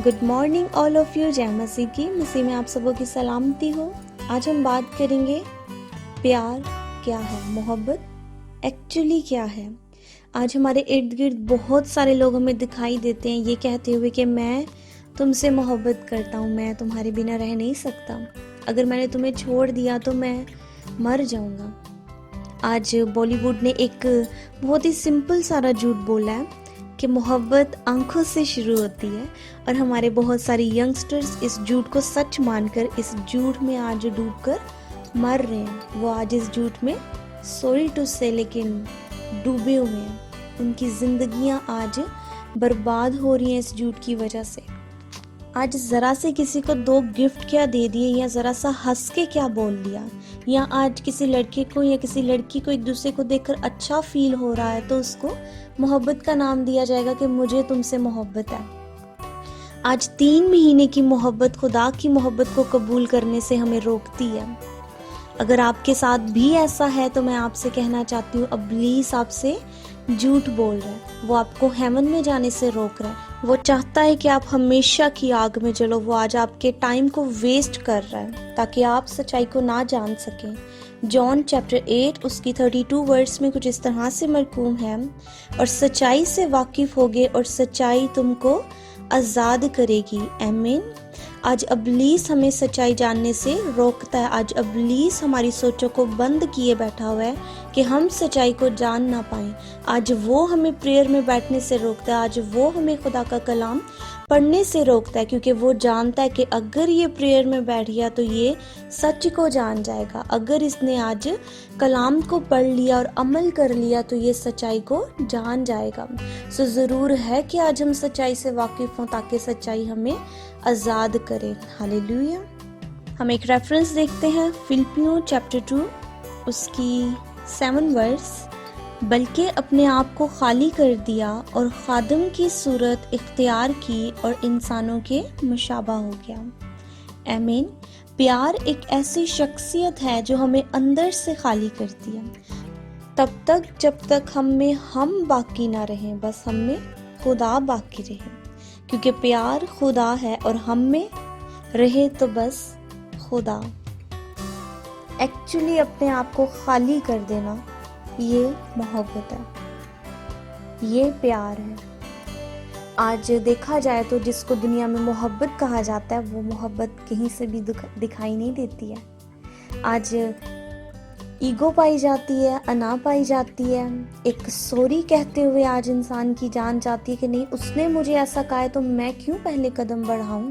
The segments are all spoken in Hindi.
Good morning all of you. जय मसीह की। मसीह में आप सबों की सलामती हो। आज हम बात करेंगे प्यार क्या है, मोहब्बत एक्चुअली क्या है। आज हमारे इर्द गिर्द बहुत सारे लोग हमें दिखाई देते हैं ये कहते हुए कि मैं तुमसे मोहब्बत करता हूँ, मैं तुम्हारे बिना रह नहीं सकता, अगर मैंने तुम्हें छोड़ दिया तो मैं मर जाऊँगा। आज बॉलीवुड ने एक बहुत ही सिंपल सारा झूठ बोला है कि मोहब्बत आंखों से शुरू होती है, और हमारे बहुत सारे यंगस्टर्स इस झूठ को सच मानकर इस झूठ में आज डूबकर मर रहे हैं। वो आज इस झूठ में सॉरी टू से लेकिन डूबे हुए हैं। उनकी जिंदगियां आज बर्बाद हो रही हैं इस झूठ की वजह से। आज ज़रा से किसी को 2 गिफ्ट क्या दे दिए, या ज़रा सा हंस के क्या बोल दिया, या आज किसी लड़के को या किसी लड़की को एक दूसरे को देखकर अच्छा फील हो रहा है तो उसको मोहब्बत का नाम दिया जाएगा कि मुझे तुमसे मोहब्बत है। आज 3 महीने की मोहब्बत खुदा की मोहब्बत को कबूल करने से हमें रोकती है। अगर आपके साथ भी ऐसा है तो मैं आपसे कहना चाहती हूँ, इब्लीस आपसे झूठ बोल रहा है। वो आपको हेवन में जाने से रोक रहा है। वो चाहता है कि आप हमेशा की आग में जलो। वो आज आपके टाइम को वेस्ट कर रहा है ताकि आप सच्चाई को ना जान सकें। जॉन चैप्टर 8 उसकी 32 वर्ड्स में कुछ इस तरह से मरकूम है, और सच्चाई से वाकिफ होगे और सच्चाई तुमको आज़ाद करेगी। आमीन। आज इब्लीस हमें सच्चाई जानने से रोकता है। आज इब्लीस हमारी सोचों को बंद किए बैठा हुआ है कि हम सच्चाई को जान ना पाएं। आज वो हमें प्रेयर में बैठने से रोकता है। आज वो हमें खुदा का कलाम पढ़ने से रोकता है, क्योंकि वो जानता है कि अगर ये प्रेयर में बैठ गया तो ये सच को जान जाएगा। अगर इसने आज कलाम को पढ़ लिया और अमल कर लिया तो ये सच्चाई को जान जाएगा। सो ज़रूर है कि आज हम सच्चाई से वाकिफ़ हों ताकि सच्चाई हमें आज़ाद करे। हालेलुया। हम एक रेफरेंस देखते हैं, फिलिपियों चैप्टर 2 उसकी 7 वर्स। बल्कि अपने आप को खाली कर दिया और खादम की सूरत इख्तियार की और इंसानों के मुशाबा हो गया। आमीन। प्यार एक ऐसी शख्सियत है जो हमें अंदर से खाली करती है, तब तक जब तक हम में हम बाकी ना रहें, बस हम में खुदा बाकी रहे। क्योंकि प्यार खुदा है और हम में रहे तो बस खुदा। एक्चुअली अपने आप को खाली कर देना ये मोहब्बत है, ये प्यार है। आज देखा जाए तो जिसको दुनिया में मोहब्बत कहा जाता है वो मोहब्बत कहीं से भी दिखाई नहीं देती है। आज ईगो पाई जाती है, अना पाई जाती है। एक सॉरी कहते हुए आज इंसान की जान जाती है कि नहीं, उसने मुझे ऐसा कहा है तो मैं क्यों पहले कदम बढ़ाऊं।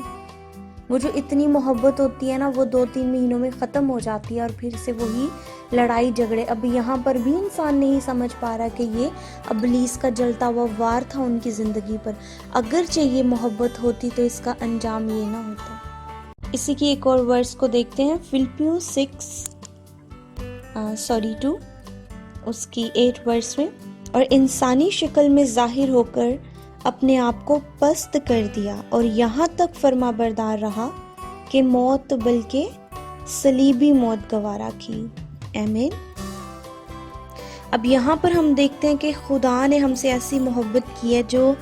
वो जो इतनी मोहब्बत होती है ना, वो 2-3 महीनों में ख़त्म हो जाती है और फिर से वही लड़ाई झगड़े। अब यहाँ पर भी इंसान नहीं समझ पा रहा कि ये इब्लीस का जलता हुआ वार था उनकी ज़िंदगी पर। अगर चाहिए मोहब्बत होती तो इसका अंजाम ये ना होता। इसी की एक और वर्स को देखते हैं, फिलिपियों 2 उसकी 8 वर्स में। और इंसानी शक्ल में जाहिर होकर अपने आप को पस्त कर दिया और यहाँ तक फर्मा बरदार रहा कि मौत बल्कि सलीबी मौत गवारा की। आमीन। अब यहाँ पर हम देखते हैं कि खुदा ने हमसे ऐसी मोहब्बत की है जो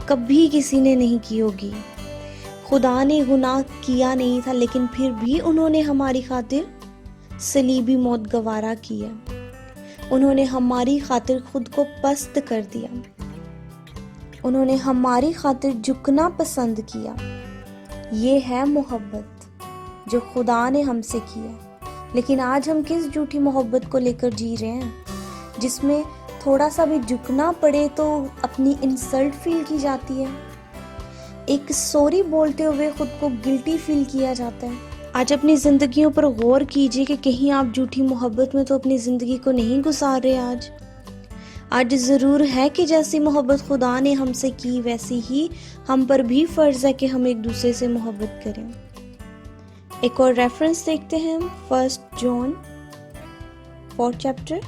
कभी किसी ने नहीं की होगी। खुदा ने गुनाह किया नहीं था, लेकिन फिर भी उन्होंने हमारी खातिर सलीबी मौत गवारा की है। उन्होंने हमारी खातिर खुद को पस्त कर दिया। उन्होंने हमारी खातिर झुकना पसंद किया। ये है मोहब्बत जो खुदा ने हमसे की है। लेकिन आज हम किस झूठी मोहब्बत को लेकर जी रहे हैं, जिसमें थोड़ा सा भी झुकना पड़े तो अपनी इंसल्ट फील की जाती है। एक सॉरी बोलते हुए खुद को गिल्टी फील किया जाता है। आज अपनी ज़िंदगियों पर गौर कीजिए कि कहीं आप झूठी मोहब्बत में तो अपनी ज़िंदगी को नहीं गुजार रहे। आज ज़रूर है कि जैसी मोहब्बत खुदा ने हमसे की वैसी ही हम पर भी फ़र्ज़ है कि हम एक दूसरे से मोहब्बत करें। एक और रेफरेंस देखते हैं, 1 जॉन 4 चैप्टर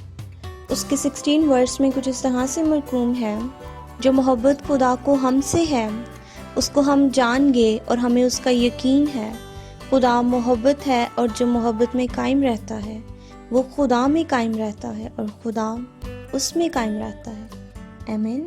उसके 16 वर्स में कुछ इस तरह से मरकूम है, जो मोहब्बत खुदा को हमसे है उसको हम जान गए और हमें उसका यकीन है। खुदा मोहब्बत है और जो मोहब्बत में कायम रहता है वो खुदा में कायम रहता है और खुदा उसमें कायम रहता है। आमीन।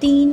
3